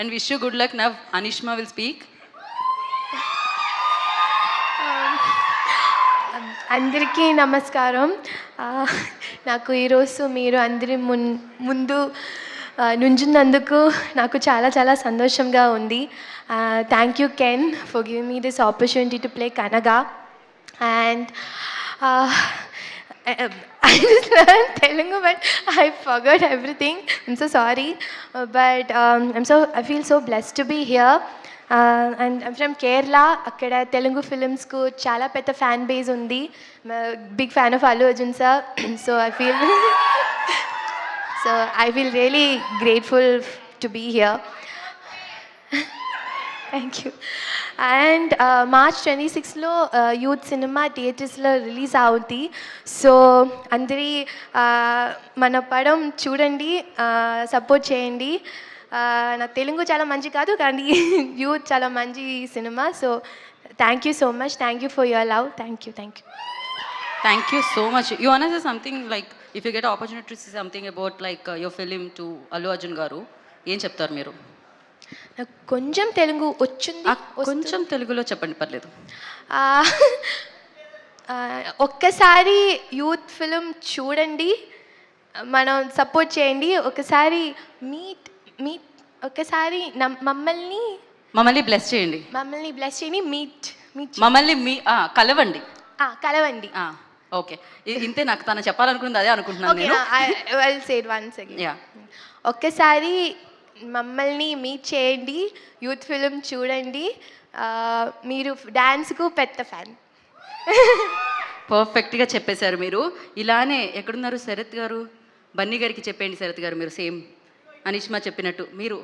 and wish you good luck. Now Anishma will speak. అందరికీ నమస్కారం. నాకు ఈరోజు మీరు అందరి ముందు నుంచున్నందుకు నాకు చాలా చాలా సంతోషంగా ఉంది. Thank you can for giving me this opportunity to play కనగా. And I just learned Telugu, but I forgot everything. I'm so sorry, but I feel so blessed to be here. And I'm from Kerala. Akkada Telugu films ku chala petta fan base undi. I'm a big fan of Allu Arjun sir. So I feel really grateful to be here. Thank you. And March 26లో youth cinema థియేటర్స్లో release అవుతుంది. So అందరి మన పడం చూడండి, support చేయండి. నా తెలుగు చాలా మంచి కాదు కానీ యూత్ చాలా మంచి cinema. So thank you so much. Thank you for your love. Thank you. Thank you so much. You wanna say something, like if you get an opportunity to say something about like your film to Allu Arjun garu, ఏం చెప్తారు మీరు? నాకు కొంచెం తెలుగు వచ్చింది. కొంచెం తెలుగులో చెప్పండి, పర్లేదు. ఒక్కసారి యూత్ ఫిలిం చూడండి, మనం సపోర్ట్ చేయండి. ఒకసారి ఒకసారి మమ్మల్ని బ్లెస్ చేయండి. మమ్మల్ని కలవండి. ఓకే, ఇంతే. నాకు తను చెప్పాలనుకుంది అదే అనుకుంటున్నాను నేను. ఒక్కసారి మమ్మల్ని మీట్ చేయండి, యూత్ ఫిలిం చూడండి. మీరు డాన్స్కు పెద్ద ఫ్యాన్. పర్ఫెక్ట్గా చెప్పేశారు మీరు. ఇలానే ఎక్కడున్నారు శరత్ గారు? బన్నీ గారికి చెప్పండి శరత్ గారు, మీరు సేమ్ అనిష్మా చెప్పినట్టు మీరు